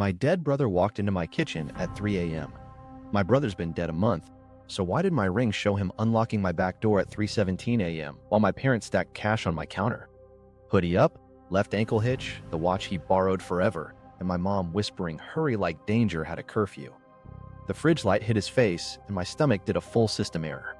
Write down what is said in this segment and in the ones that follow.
My dead brother walked into my kitchen at 3 a.m. My brother's been dead a month, so why did my ring show him unlocking my back door at 3:17 a.m. while my parents stacked cash on my counter? Hoodie up, left ankle hitch, the watch he borrowed forever, and my mom whispering hurry like danger had a curfew. The fridge light hit his face, and my stomach did a full system error.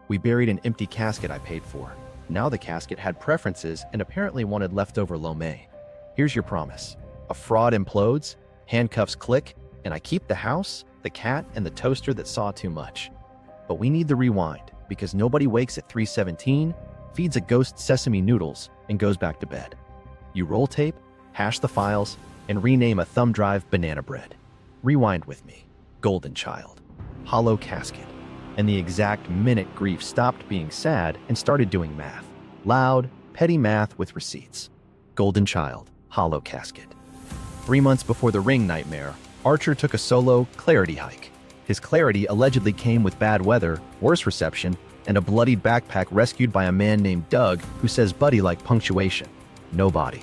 We buried an empty casket I paid for. Now the casket had preferences and apparently wanted leftover lo mein. Here's your promise. A fraud implodes, handcuffs click, and I keep the house, the cat, and the toaster that saw too much. But we need the rewind, because nobody wakes at 3:17, feeds a ghost sesame noodles, and goes back to bed. You roll tape, hash the files, and rename a thumb drive banana bread. Rewind with me. Golden child. Hollow casket. And the exact minute grief stopped being sad and started doing math. Loud, petty math with receipts. Golden child. Hollow casket. 3 months before the ring nightmare, Archer took a solo clarity hike. His clarity allegedly came with bad weather, worse reception, and a bloodied backpack rescued by a man named Doug who says buddy like punctuation. No body.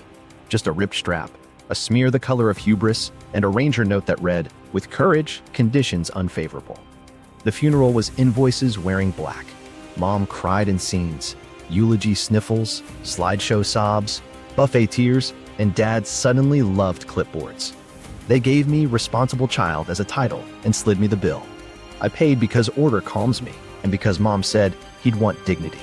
Just a ripped strap, a smear the color of hubris, and a ranger note that read, with courage, conditions unfavorable. The funeral was invoices wearing black. Mom cried in scenes, eulogy sniffles, slideshow sobs, buffet tears, and Dad suddenly loved clipboards. They gave me responsible child as a title and slid me the bill. I paid because order calms me, and because Mom said he'd want dignity.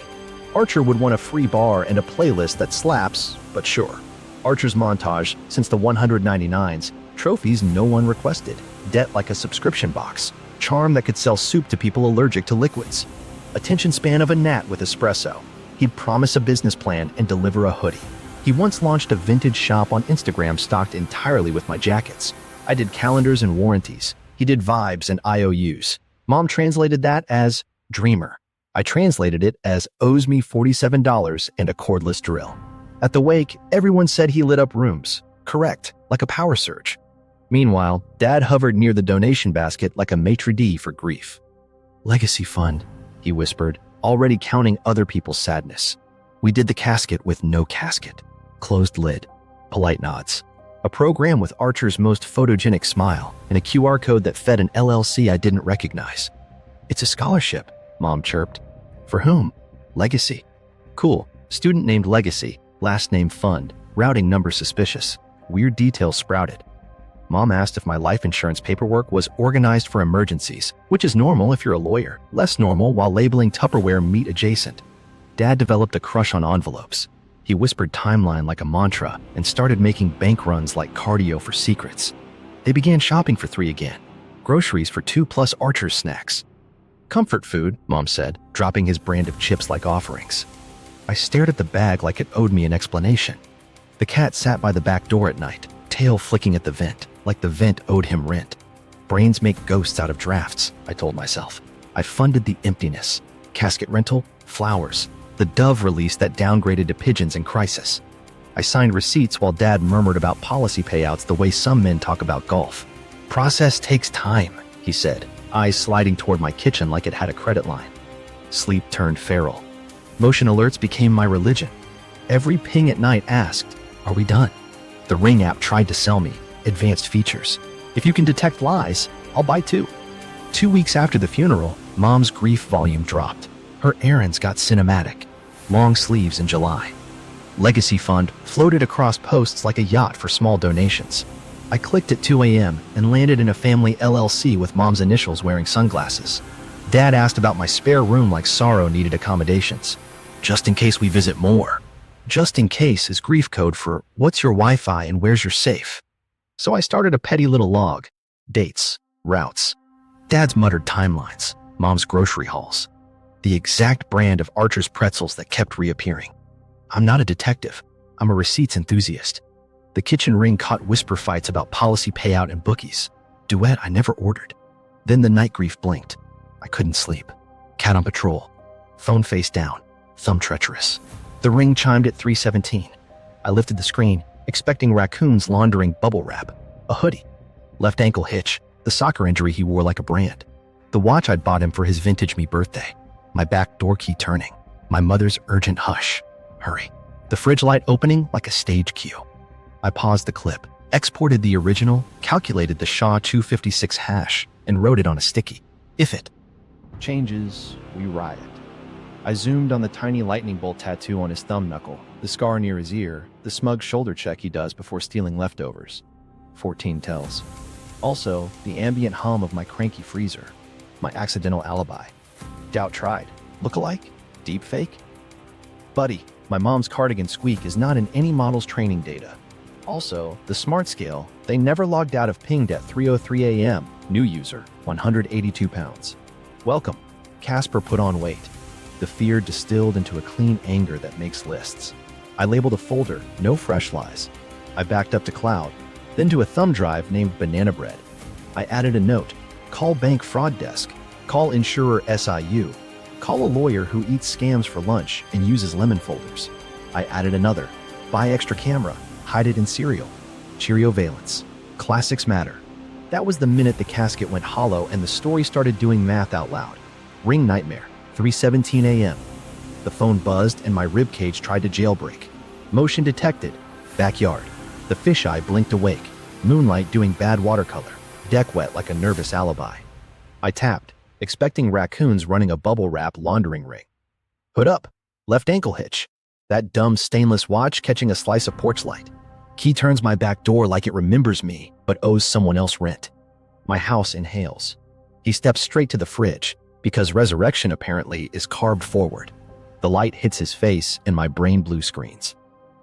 Archer would want a free bar and a playlist that slaps, but sure. Archer's montage since the 199s, trophies no one requested, debt like a subscription box, charm that could sell soup to people allergic to liquids, attention span of a gnat with espresso. He'd promise a business plan and deliver a hoodie. He once launched a vintage shop on Instagram stocked entirely with my jackets. I did calendars and warranties. He did vibes and IOUs. Mom translated that as dreamer. I translated it as owes me $47 and a cordless drill. At the wake, everyone said he lit up rooms. Correct, like a power surge. Meanwhile, Dad hovered near the donation basket like a maitre d' for grief. Legacy fund, he whispered, already counting other people's sadness. We did the casket with no casket. Closed lid, polite nods. A program with Archer's most photogenic smile and a QR code that fed an LLC I didn't recognize. It's a scholarship, Mom chirped. For whom? Legacy. Cool. Student named Legacy, last name Fund, routing number suspicious. Weird details sprouted. Mom asked if my life insurance paperwork was organized for emergencies, which is normal if you're a lawyer, less normal while labeling Tupperware meat adjacent. Dad developed a crush on envelopes. He whispered timeline like a mantra and started making bank runs like cardio for secrets. They began shopping for 3 again. Groceries for 2 plus Archer's snacks. Comfort food, Mom said, dropping his brand of chips like offerings. I stared at the bag like it owed me an explanation. The cat sat by the back door at night, tail flicking at the vent, like the vent owed him rent. Brains make ghosts out of drafts, I told myself. I funded the emptiness. Casket rental, flowers, the dove release that downgraded to pigeons in crisis. I signed receipts while Dad murmured about policy payouts the way some men talk about golf. Process takes time, he said, eyes sliding toward my kitchen like it had a credit line. Sleep turned feral. Motion alerts became my religion. Every ping at night asked, are we done? The Ring app tried to sell me advanced features. If you can detect lies, I'll buy 2. 2 weeks after the funeral, Mom's grief volume dropped. Her errands got cinematic. Long sleeves in July. Legacy Fund floated across posts like a yacht for small donations. I clicked at 2 a.m. and landed in a family LLC with Mom's initials wearing sunglasses. Dad asked about my spare room like sorrow needed accommodations. Just in case we visit more. Just in case is grief code for what's your Wi-Fi and where's your safe. So I started a petty little log. Dates, routes. Dad's muttered timelines. Mom's grocery hauls. The exact brand of Archer's pretzels that kept reappearing. I'm not a detective. I'm a receipts enthusiast. The kitchen ring caught whisper fights about policy payout and bookies. Duet I never ordered. Then the night grief blinked. I couldn't sleep. Cat on patrol. Phone face down. Thumb treacherous. The ring chimed at 3:17. I lifted the screen, expecting raccoons laundering bubble wrap. A hoodie. Left ankle hitch. The soccer injury he wore like a brand. The watch I'd bought him for his vintage me birthday. My back door key turning. My mother's urgent hush. Hurry. The fridge light opening like a stage cue. I paused the clip, exported the original, calculated the SHA-256 hash, and wrote it on a sticky. If it changes, we riot. I zoomed on the tiny lightning bolt tattoo on his thumb knuckle, the scar near his ear, the smug shoulder check he does before stealing leftovers. 14 tells. Also, the ambient hum of my cranky freezer. My accidental alibi. Doubt tried. Lookalike? Deepfake? Buddy, my mom's cardigan squeak is not in any model's training data. Also, the smart scale, they never logged out of pinged at 3:03 a.m. New user, 182 pounds. Welcome. Casper put on weight. The fear distilled into a clean anger that makes lists. I labeled a folder, no fresh lies. I backed up to cloud, then to a thumb drive named Banana Bread. I added a note, call bank fraud desk, call insurer SIU, call a lawyer who eats scams for lunch and uses lemon folders. I added another, buy extra camera, hide it in cereal. Cheerio-veillance. Classics matter. That was the minute the casket went hollow and the story started doing math out loud. Ring nightmare, 3:17 a.m. The phone buzzed and my ribcage tried to jailbreak. Motion detected. Backyard. The fisheye blinked awake. Moonlight doing bad watercolor. Deck wet like a nervous alibi. I tapped, expecting raccoons running a bubble wrap laundering ring. Hood up. Left ankle hitch. That dumb stainless watch catching a slice of porch light. Key turns my back door like it remembers me, but owes someone else rent. My house inhales. He steps straight to the fridge, because resurrection apparently is carved forward. The light hits his face and my brain blue screens.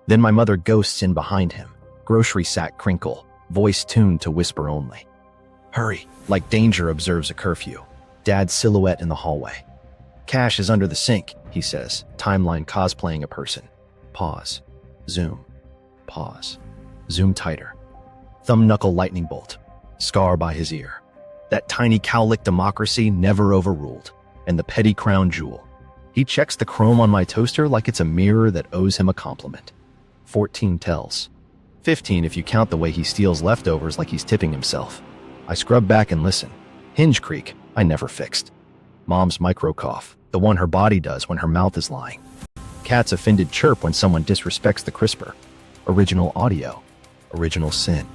Then my mother ghosts in behind him, grocery sack crinkle, voice tuned to whisper only. Hurry, like danger observes a curfew. Dad's silhouette in the hallway. Cash is under the sink, he says, timeline cosplaying a person. Pause. Zoom. Pause. Zoom tighter. Thumb knuckle lightning bolt. Scar by his ear. That tiny cowlick democracy never overruled. And the petty crown jewel. He checks the chrome on my toaster like it's a mirror that owes him a compliment. 14 tells. 15 if you count the way he steals leftovers like he's tipping himself. I scrub back and listen. Hinge creak, I never fixed. Mom's micro cough, the one her body does when her mouth is lying. Cat's offended chirp when someone disrespects the crisper. Original audio. Original sin.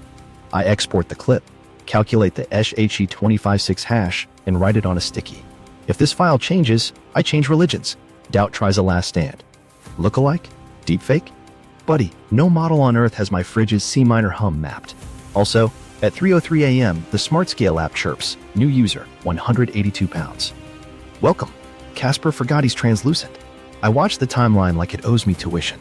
I export the clip, calculate the SHE256 hash, and write it on a sticky. If this file changes, I change religions. Doubt tries a last stand. Lookalike? Deepfake? Buddy, no model on Earth has my fridge's C minor hum mapped. Also, at 3:03 a.m., the Smart Scale app chirps. New user, 182 pounds. Welcome. Casper forgot he's translucent. I watch the timeline like it owes me tuition.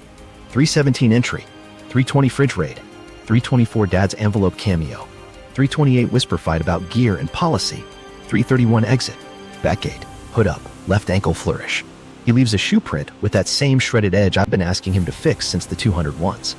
3:17 entry. 3:20 fridge raid. 3:24 dad's envelope cameo. 3:28 whisper fight about gear and policy. 3:31 exit. Backgate. Hood up. Left ankle flourish. He leaves a shoe print with that same shredded edge I've been asking him to fix since the 201s.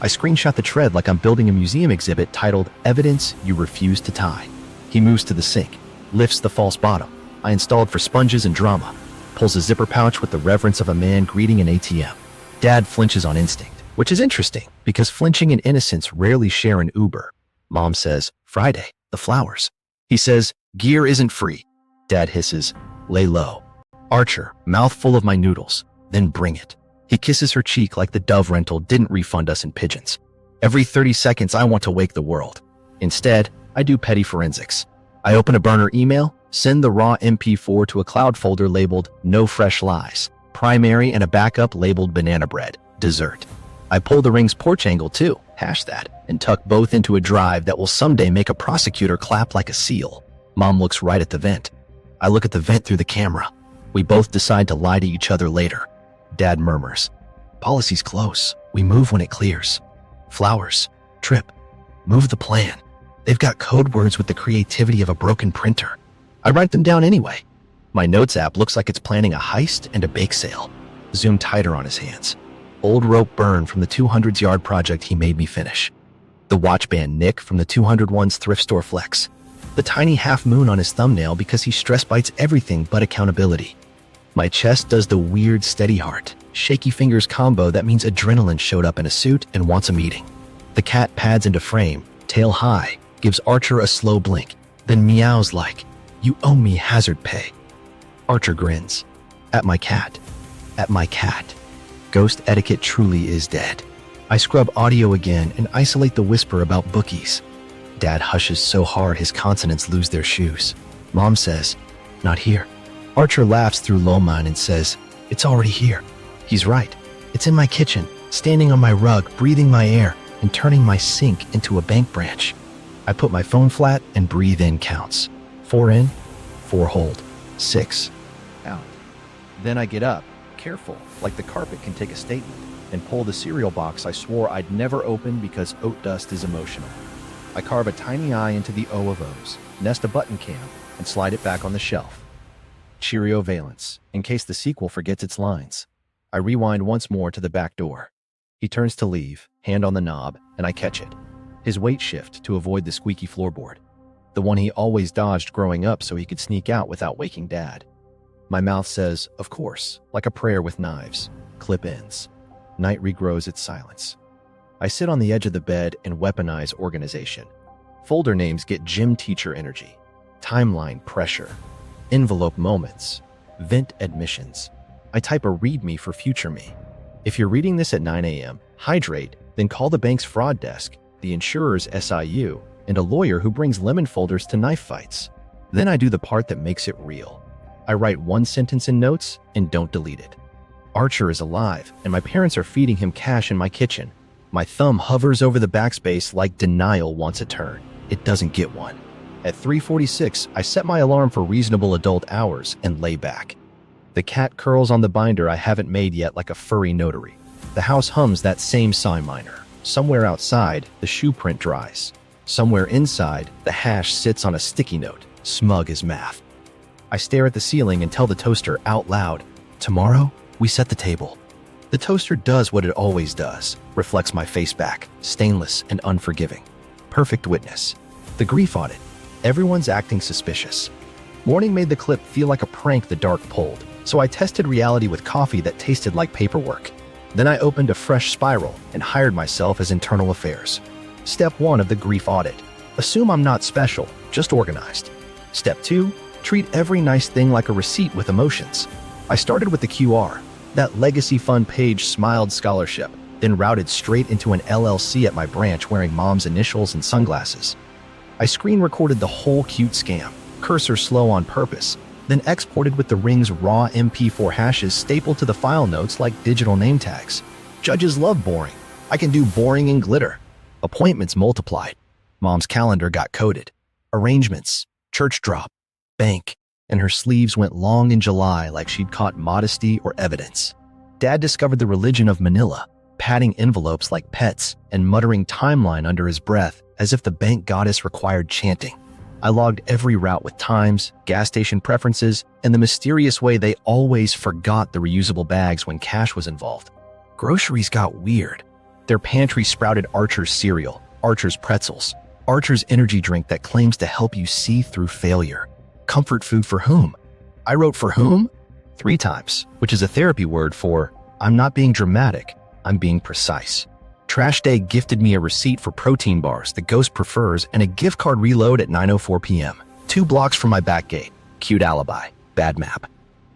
I screenshot the tread like I'm building a museum exhibit titled Evidence You Refuse to Tie. He moves to the sink, lifts the false bottom. I installed for sponges and drama. Pulls a zipper pouch with the reverence of a man greeting an ATM. Dad flinches on instinct, which is interesting because flinching and innocence rarely share an Uber. Mom says, Friday, the flowers. He says, gear isn't free. Dad hisses, lay low. Archer, mouth full of my noodles, then bring it. He kisses her cheek like the Dove rental didn't refund us in pigeons. Every 30 seconds I want to wake the world. Instead, I do petty forensics. I open a burner email, send the raw MP4 to a cloud folder labeled No Fresh Lies, primary and a backup labeled Banana Bread, dessert. I pull the ring's porch angle too, hash that, and tuck both into a drive that will someday make a prosecutor clap like a seal. Mom looks right at the vent. I look at the vent through the camera. We both decide to lie to each other later. Dad murmurs, policy's close. We move when it clears. Flowers. Trip. Move the plan. They've got code words with the creativity of a broken printer. I write them down anyway. My notes app looks like it's planning a heist and a bake sale. Zoom tighter on his hands. Old rope burn from the 200s yard project he made me finish. The watch band nick from the 201's thrift store flex. The tiny half moon on his thumbnail because he stress bites everything but accountability. My chest does the weird steady heart, shaky fingers combo that means adrenaline showed up in a suit and wants a meeting. The cat pads into frame, tail high, gives Archer a slow blink, then meows like, you owe me hazard pay. Archer grins. At my cat. At my cat. Ghost etiquette truly is dead. I scrub audio again and isolate the whisper about bookies. Dad hushes so hard his consonants lose their shoes. Mom says, "Not here." Archer laughs through Lomine and says, "It's already here." He's right. It's in my kitchen, standing on my rug, breathing my air, and turning my sink into a bank branch. I put my phone flat and breathe in counts. 4 in, 4 hold, 6 out. Then I get up, careful, like the carpet can take a statement, and pull the cereal box I swore I'd never open because oat dust is emotional. I carve a tiny eye into the O of O's, nest a button cam, and slide it back on the shelf. Cheerio-veillance, in case the sequel forgets its lines. I rewind once more to the back door. He turns to leave, hand on the knob, and I catch it. His weight shift to avoid the squeaky floorboard. The one he always dodged growing up so he could sneak out without waking Dad. My mouth says, "Of course," like a prayer with knives. Clip ends. Night regrows its silence. I sit on the edge of the bed and weaponize organization. Folder names get gym teacher energy. Timeline pressure. Envelope moments. Vent admissions. I type a readme for future me. If you're reading this at 9 a.m., hydrate, then call the bank's fraud desk, the insurer's SIU, and a lawyer who brings lemon folders to knife fights. Then I do the part that makes it real. I write one sentence in notes and don't delete it. Archer is alive, and my parents are feeding him cash in my kitchen. My thumb hovers over the backspace like denial wants a turn. It doesn't get one. At 3:46, I set my alarm for reasonable adult hours and lay back. The cat curls on the binder I haven't made yet like a furry notary. The house hums that same psi minor. Somewhere outside, the shoe print dries. Somewhere inside, the hash sits on a sticky note, smug as math. I stare at the ceiling and tell the toaster out loud, "Tomorrow, we set the table." The toaster does what it always does, reflects my face back, stainless and unforgiving. Perfect witness. The grief audit. Everyone's acting suspicious. Morning made the clip feel like a prank the dark pulled, so I tested reality with coffee that tasted like paperwork. Then I opened a fresh spiral and hired myself as internal affairs. Step 1 of the grief audit. Assume I'm not special, just organized. Step 2, treat every nice thing like a receipt with emotions. I started with the QR. That legacy fund page smiled scholarship, then routed straight into an LLC at my branch wearing Mom's initials and sunglasses. I screen recorded the whole cute scam, cursor slow on purpose, then exported with the ring's raw MP4 hashes stapled to the file notes like digital name tags. Judges love boring. I can do boring in glitter. Appointments multiplied. Mom's calendar got coded. Arrangements, church drop, bank, and her sleeves went long in July like she'd caught modesty or evidence. Dad discovered the religion of Manila, patting envelopes like pets and muttering timeline under his breath as if the bank goddess required chanting. I logged every route with times, gas station preferences, and the mysterious way they always forgot the reusable bags when cash was involved. Groceries got weird. Their pantry sprouted Archer's cereal, Archer's pretzels, Archer's energy drink that claims to help you see through failure. Comfort food for whom? I wrote for whom 3 times, which is a therapy word for I'm not being dramatic, I'm being precise. Trash Day gifted me a receipt for protein bars the ghost prefers and a gift card reload at 9:04 p.m. 2 blocks from my back gate. Cute alibi. Bad map.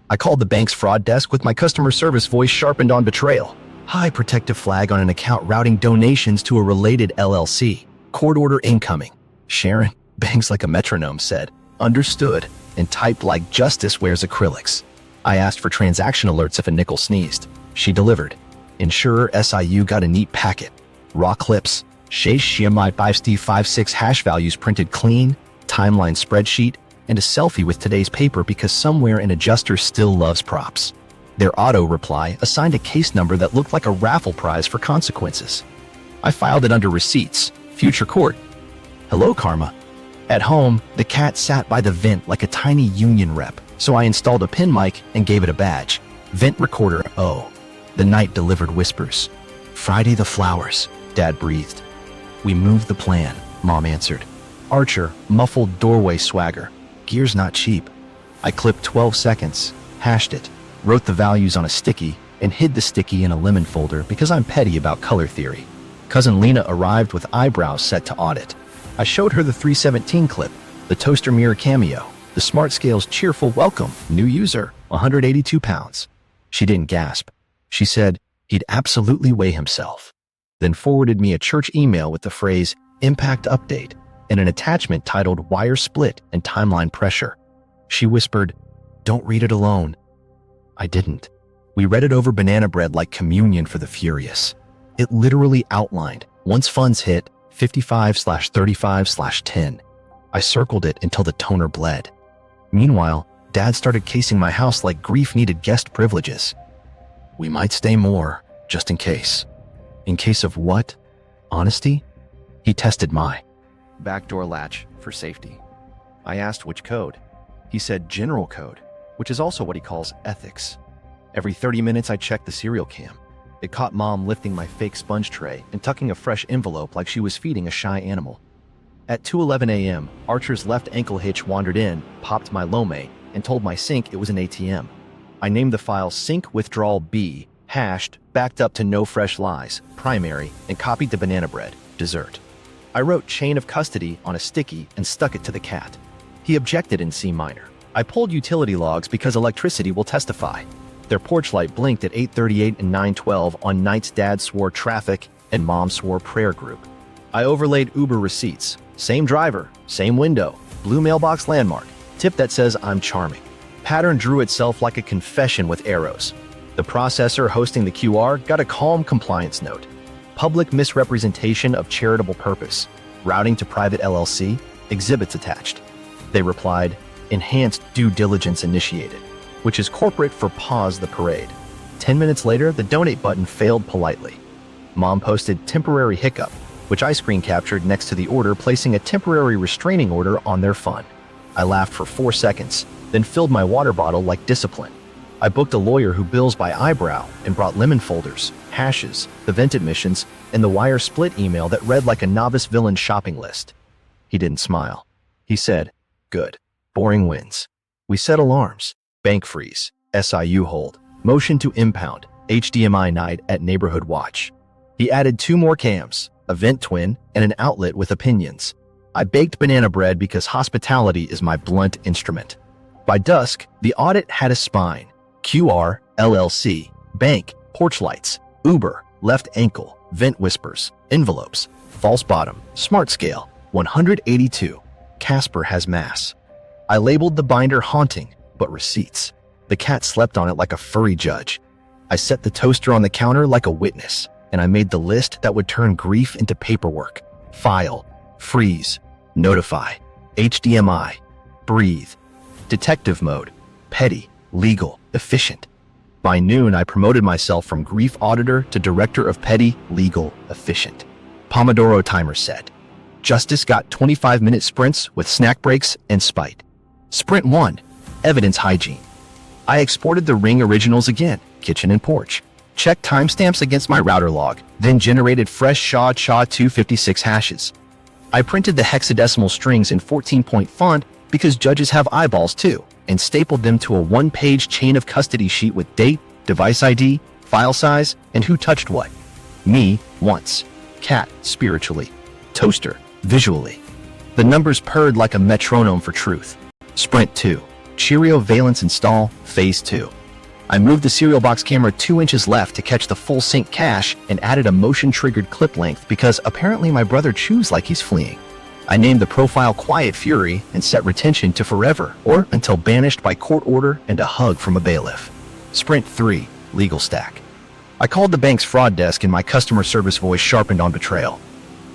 I called the bank's fraud desk with my customer service voice sharpened on betrayal. High protective flag on an account routing donations to a related LLC. Court order incoming. Sharon, bangs like a metronome, said, "Understood," and typed like justice wears acrylics. I asked for transaction alerts if a nickel sneezed. She delivered. Insurer SIU got a neat packet. Raw clips, Shai 556 hash values printed clean, timeline spreadsheet, and a selfie with today's paper because somewhere an adjuster still loves props. Their auto reply assigned a case number that looked like a raffle prize for consequences. I filed it under receipts, future court. Hello, Karma. At home, the cat sat by the vent like a tiny union rep, so I installed a pin mic and gave it a badge. Vent recorder, oh. The night delivered whispers. Friday the flowers, Dad breathed. We moved the plan, Mom answered. Archer, muffled doorway swagger. Gear's not cheap. I clipped 12 seconds, hashed it, wrote the values on a sticky, and hid the sticky in a lemon folder because I'm petty about color theory. Cousin Lena arrived with eyebrows set to audit. I showed her the 317 clip, the toaster mirror cameo, the Smart Scale's cheerful welcome, new user, 182 pounds. She didn't gasp. She said, he'd absolutely weigh himself. then forwarded me a church email with the phrase impact update and an attachment titled wire split and timeline pressure. She whispered, "Don't read it alone." I didn't. We read it over banana bread like communion for the furious. It literally outlined, once funds hit 55/35/10. I circled it until the toner bled. Meanwhile, Dad started casing my house like grief needed guest privileges. "We might stay more, just in case." In case of what? Honesty? He tested my backdoor latch for safety. I asked which code. He said general code, which is also what he calls ethics. Every 30 minutes I checked the serial cam. It caught Mom lifting my fake sponge tray and tucking a fresh envelope like she was feeding a shy animal. At 2:11 a.m., Archer's left ankle hitch wandered in, popped my Lome, and told my sink it was an ATM. I named the file Sync Withdrawal B, hashed, backed up to no fresh lies, primary, and copied to banana bread, dessert. I wrote chain of custody on a sticky and stuck it to the cat. He objected in C minor. I pulled utility logs because electricity will testify. Their porch light blinked at 8:38 and 9:12 on nights Dad swore traffic and Mom swore prayer group. I overlaid Uber receipts. Same driver, same window, blue mailbox landmark, tip that says I'm charming. Pattern drew itself like a confession with arrows. The processor hosting the QR got a calm compliance note. Public misrepresentation of charitable purpose. Routing to private LLC, exhibits attached. They replied, enhanced due diligence initiated, which is corporate for pause the parade. 10 minutes later, the donate button failed politely. Mom posted temporary hiccup, which I screen captured next to the order, placing a temporary restraining order on their fund. I laughed for 4 seconds, then filled my water bottle like discipline. I booked a lawyer who bills by eyebrow and brought lemon folders, hashes, the vent admissions, and the wire split email that read like a novice villain shopping list. He didn't smile. He said, "Good. Boring wins." We set alarms. Bank freeze, SIU hold, motion to impound, HDMI night at Neighborhood Watch. He added 2 more cams, a vent twin, and an outlet with opinions. I baked banana bread because hospitality is my blunt instrument. By dusk, the audit had a spine. QR, LLC, bank, porch lights, Uber, left ankle, vent whispers, envelopes, false bottom, smart scale, 182. Casper has mass. I labeled the binder haunting, but receipts. The cat slept on it like a furry judge. I set the toaster on the counter like a witness, and I made the list that would turn grief into paperwork. File, freeze, notify, HDMI, breathe, detective mode, petty, legal, efficient. By noon, I promoted myself from grief auditor to director of petty, legal, efficient. Pomodoro timer set. Justice got 25-minute sprints with snack breaks and spite. Sprint 1, evidence hygiene. I exported the Ring originals again, kitchen and porch. Checked timestamps against my router log, then generated fresh SHA-256 hashes. I printed the hexadecimal strings in 14-point font because judges have eyeballs too, and stapled them to a 1-page chain of custody sheet with date, device ID, file size, and who touched what. Me, once. Cat, spiritually. Toaster, visually. The numbers purred like a metronome for truth. Sprint 2. Cheerio-veillance install, phase 2. I moved the cereal box camera 2 inches left to catch the full sync cache and added a motion-triggered clip length because apparently my brother chews like he's fleeing. I named the profile Quiet Fury and set retention to forever or until banished by court order and a hug from a bailiff. Sprint 3. Legal stack. I called the bank's fraud desk and my customer service voice sharpened on betrayal.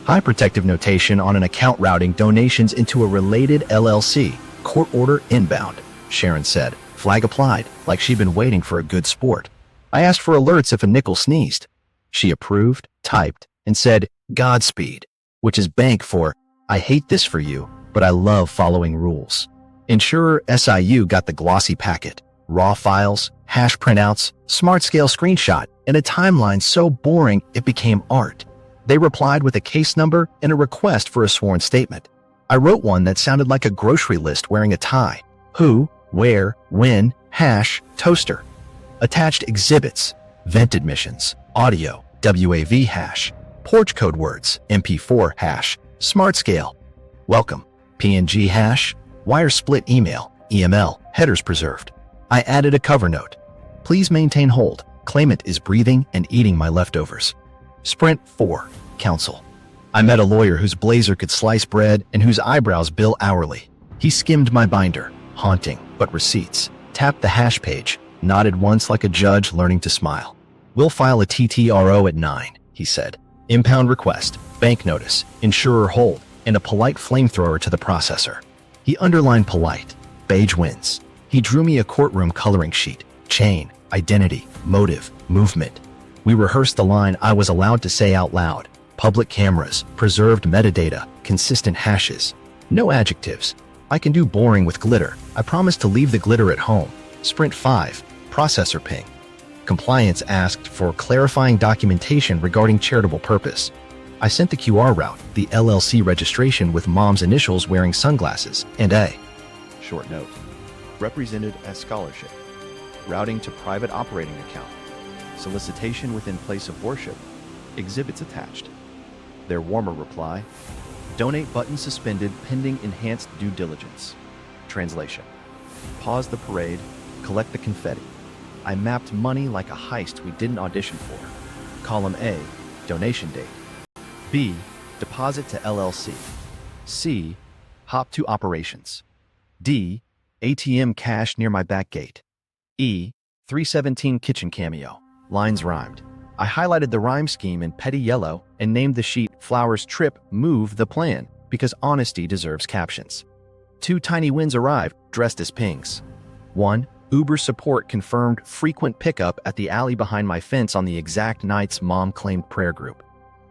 High protective notation on an account routing donations into a related LLC. Court order inbound, Sharon said. Flag applied, like she'd been waiting for a good sport. I asked for alerts if a nickel sneezed. She approved, typed, and said, Godspeed, which is bank for, I hate this for you, but I love following rules. Insurer SIU got the glossy packet, raw files, hash printouts, smart scale screenshot, and a timeline so boring it became art. They replied with a case number and a request for a sworn statement. I wrote one that sounded like a grocery list wearing a tie. Who, where, when, hash, toaster. Attached exhibits, vent admissions, audio, WAV hash, porch code words, MP4 hash, smart scale, welcome, PNG hash, wire split email, EML, headers preserved. I added a cover note. Please maintain hold. Claimant is breathing and eating my leftovers. Sprint 4. Counsel. I met a lawyer whose blazer could slice bread and whose eyebrows bill hourly. He skimmed my binder, haunting, but receipts, tapped the hash page, nodded once like a judge learning to smile. We'll file a TTRO at 9, he said. Impound request, bank notice, insurer hold, and a polite flamethrower to the processor. He underlined polite. Beige wins. He drew me a courtroom coloring sheet. Chain, identity, motive, movement. We rehearsed the line I was allowed to say out loud. Public cameras, preserved metadata, consistent hashes. No adjectives. I can do boring with glitter. I promise to leave the glitter at home. Sprint 5. Processor ping. Compliance asked for clarifying documentation regarding charitable purpose. I sent the QR route, the LLC registration with mom's initials wearing sunglasses, and a short note. Represented as scholarship. Routing to private operating account. Solicitation within place of worship. Exhibits attached. Their warmer reply. Donate button suspended pending enhanced due diligence. Translation. Pause the parade. Collect the confetti. I mapped money like a heist we didn't audition for. Column A, donation date. B, deposit to LLC. C, hop to operations. D, ATM cash near my back gate. E, 317 kitchen cameo. Lines rhymed. I highlighted the rhyme scheme in petty yellow and named the sheet Flowers Trip Move the Plan because honesty deserves captions. 2 tiny wins arrived, dressed as pings. 1, Uber support confirmed frequent pickup at the alley behind my fence on the exact nights mom claimed prayer group.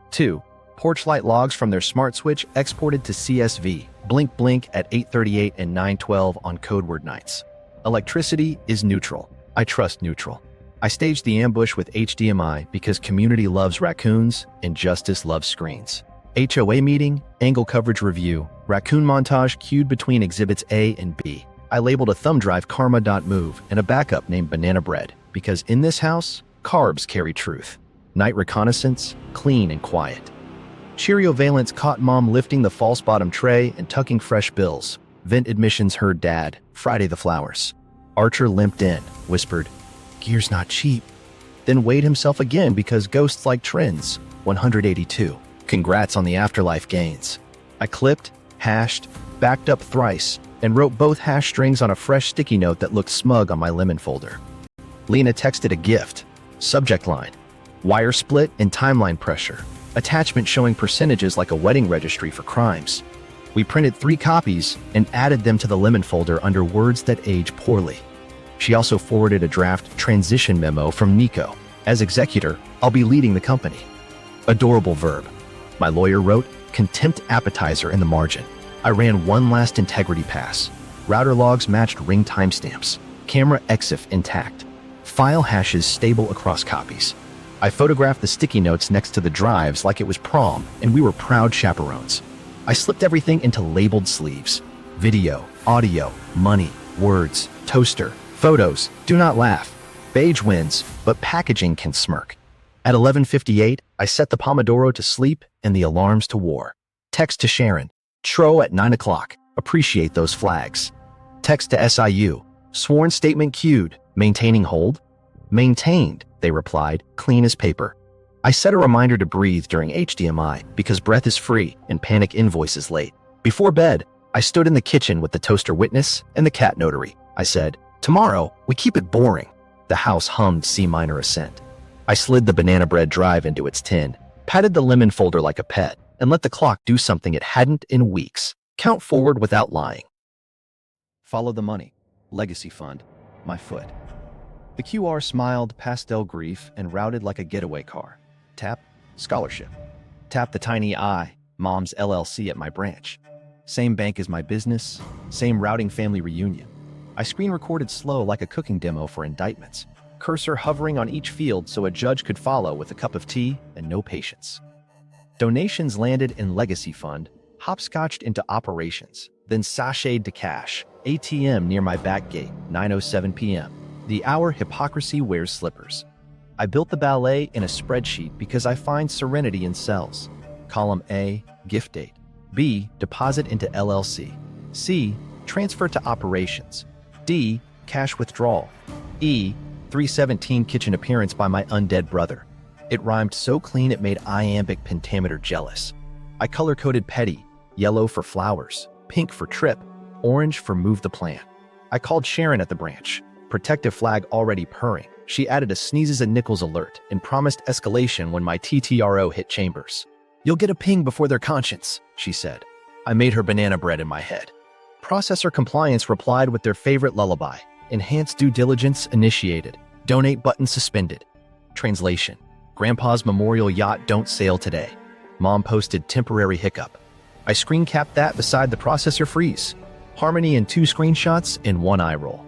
2, porch light logs from their smart switch exported to CSV, blink blink at 8:38 and 9:12 on code word nights. Electricity is neutral. I trust neutral. I staged the ambush with HDMI because community loves raccoons and justice loves screens. HOA meeting, angle coverage review, raccoon montage queued between exhibits A and B. I labeled a thumb drive karma.move and a backup named banana bread because in this house, carbs carry truth. Night reconnaissance, clean and quiet. Cheerio-veillance caught mom lifting the false bottom tray and tucking fresh bills. Vent admissions heard dad, Friday the flowers. Archer limped in, whispered, "Gear's not cheap." Then weighed himself again because ghosts like trends. 182. Congrats on the afterlife gains. I clipped, hashed, backed up thrice, and wrote both hash strings on a fresh sticky note that looked smug on my lemon folder. Lena texted a gift. Subject line, wire split and timeline pressure. Attachment showing percentages like a wedding registry for crimes. We printed 3 copies and added them to the lemon folder under words that age poorly. She also forwarded a draft transition memo from Nico. As executor, I'll be leading the company. Adorable verb. My lawyer wrote, contempt appetizer in the margin. I ran one last integrity pass. Router logs matched ring timestamps. Camera EXIF intact. File hashes stable across copies. I photographed the sticky notes next to the drives like it was prom, and we were proud chaperones. I slipped everything into labeled sleeves. Video, audio, money, words, toaster, photos, do not laugh. Beige wins, but packaging can smirk. At 11:58, I set the Pomodoro to sleep and the alarms to war. Text to Sharon. Tro at 9 o'clock. Appreciate those flags. Text to SIU. Sworn statement queued. Maintaining hold? Maintained, they replied, clean as paper. I set a reminder to breathe during HDMI because breath is free and panic invoice is late. Before bed, I stood in the kitchen with the toaster witness and the cat notary. I said, tomorrow, we keep it boring. The house hummed C minor ascent. I slid the banana bread drive into its tin, patted the lemon folder like a pet, and let the clock do something it hadn't in weeks. Count forward without lying. Follow the money. Legacy fund. My foot. The QR smiled pastel grief and routed like a getaway car. Tap, scholarship. Tap the tiny I, mom's LLC at my branch. Same bank as my business, same routing family reunion. I screen recorded slow like a cooking demo for indictments, cursor hovering on each field so a judge could follow with a cup of tea and no patience. Donations landed in legacy fund, hopscotched into operations, then sashayed to cash. ATM near my back gate, 9:07 p.m. The hour hypocrisy wears slippers. I built the ballet in a spreadsheet because I find serenity in cells. Column A, gift date. B, deposit into LLC. C, transfer to operations. D, cash withdrawal. E, 317 kitchen appearance by my undead brother. It rhymed so clean it made iambic pentameter jealous. I color-coded petty, yellow for flowers, pink for trip, orange for move the plan. I called Sharon at the branch, protective flag already purring. She added a sneezes and nickels alert and promised escalation when my TTRO hit chambers. "You'll get a ping before their conscience," she said. I made her banana bread in my head. Processor compliance replied with their favorite lullaby. Enhanced due diligence initiated. Donate button suspended. Translation: Grandpa's memorial yacht don't sail today. Mom posted temporary hiccup. I screen capped that beside the processor freeze. Harmony in 2 screenshots and 1 eye roll.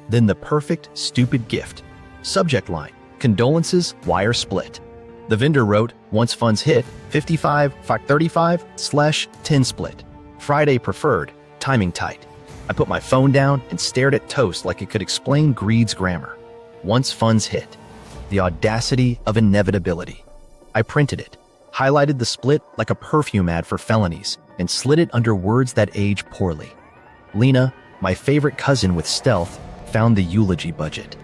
Then the perfect, stupid gift. Subject line: condolences, wire split. The vendor wrote, once funds hit, 55/35/10 split. Friday preferred, timing tight. I put my phone down and stared at toast like it could explain greed's grammar. Once funds hit. The audacity of inevitability. I printed it, highlighted the split like a perfume ad for felonies, and slid it under words that age poorly. Lena, my favorite cousin with stealth, found the eulogy budget.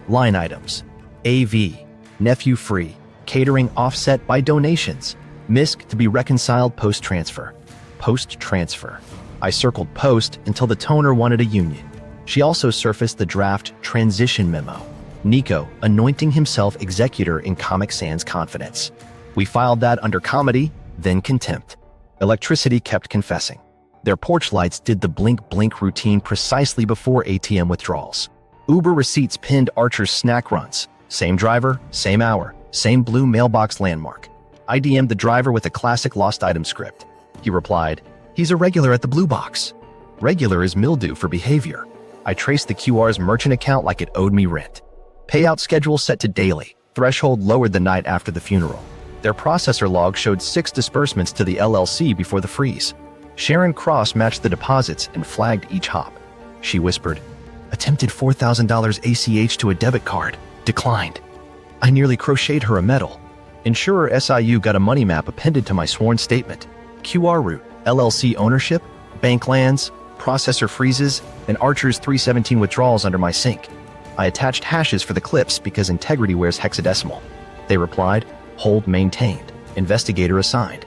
Line items: AV, nephew free, catering offset by donations, MISC to be reconciled post-transfer. Post-transfer. I circled post until the toner wanted a union. She also surfaced the draft transition memo. Nico anointing himself executor in Comic Sans confidence. We filed that under comedy, then contempt. Electricity kept confessing. Their porch lights did the blink-blink routine precisely before ATM withdrawals. Uber receipts pinned Archer's snack runs. Same driver, same hour, same blue mailbox landmark. I DM'd the driver with a classic lost item script. He replied, "He's a regular at the blue box." Regular is mildew for behavior. I traced the QR's merchant account like it owed me rent. Payout schedule set to daily. Threshold lowered the night after the funeral. Their processor log showed 6 disbursements to the LLC before the freeze. Sharon Cross matched the deposits and flagged each hop. She whispered, "Attempted $4,000 ACH to a debit card. Declined." I nearly crocheted her a medal. Insurer SIU got a money map appended to my sworn statement. QR route, LLC ownership, bank lands, processor freezes, and Archer's 317 withdrawals under my sink. I attached hashes for the clips because integrity wears hexadecimal. They replied, "Hold maintained. Investigator assigned."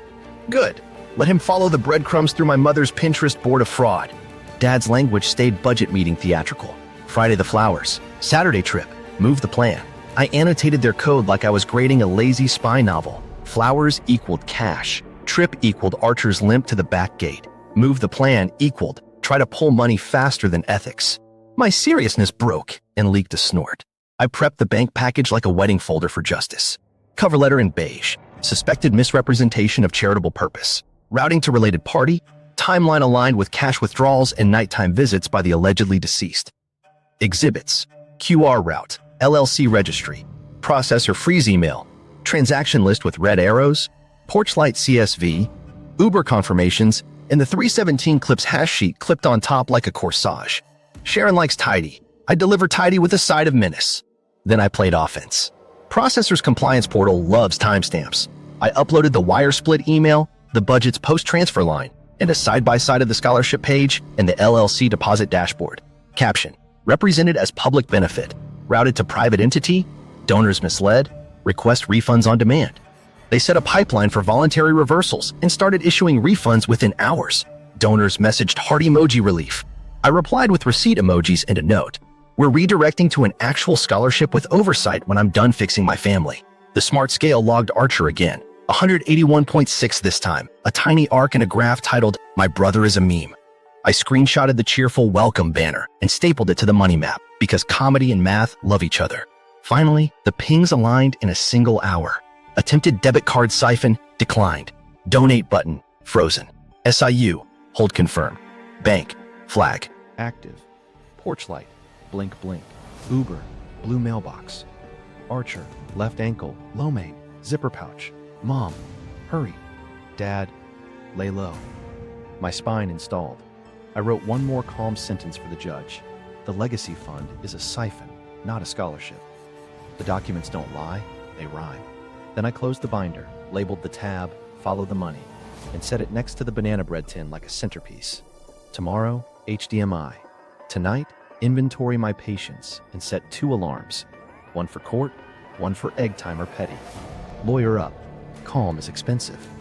Good. Let him follow the breadcrumbs through my mother's Pinterest board of fraud. Dad's language stayed budget meeting theatrical. Friday the flowers. Saturday trip. Move the plan. I annotated their code like I was grading a lazy spy novel. Flowers equaled cash. Trip equaled Archer's limp to the back gate. Move the plan equaled try to pull money faster than ethics. My seriousness broke and leaked a snort. I prepped the bank package like a wedding folder for justice. Cover letter in beige. Suspected misrepresentation of charitable purpose. Routing to related party. Timeline aligned with cash withdrawals and nighttime visits by the allegedly deceased. Exhibits. QR route. LLC registry. Processor freeze email. Transaction list with red arrows. Porchlight CSV. Uber confirmations. And the 317 clips hash sheet clipped on top like a corsage. Sharon likes tidy. I deliver tidy with a side of menace. Then I played offense. Processor's compliance portal loves timestamps. I uploaded the wire split email, the budget's post-transfer line, and a side-by-side of the scholarship page and the LLC deposit dashboard. Caption: represented as public benefit, routed to private entity, donors misled, request refunds on demand. They set a pipeline for voluntary reversals and started issuing refunds within hours. Donors messaged heart emoji relief. I replied with receipt emojis and a note. We're redirecting to an actual scholarship with oversight when I'm done fixing my family. The smart scale logged Archer again. 181.6 this time, a tiny arc and a graph titled, "My brother is a meme." I screenshotted the cheerful welcome banner and stapled it to the money map because comedy and math love each other. Finally, the pings aligned in a single hour. Attempted debit card siphon, declined. Donate button, frozen. SIU, hold confirmed. Bank, flag. Active. Porchlight, blink blink. Uber, blue mailbox. Archer, left ankle, low main, zipper pouch. Mom, hurry. Dad, lay low. My spine installed. I wrote one more calm sentence for the judge. The legacy fund is a siphon, not a scholarship. The documents don't lie, they rhyme. Then I closed the binder, labeled the tab, follow the money, and set it next to the banana bread tin like a centerpiece. Tomorrow, HDMI. Tonight, inventory my patience and set 2 alarms. One for court, one for egg timer petty. Lawyer up. Calm is expensive.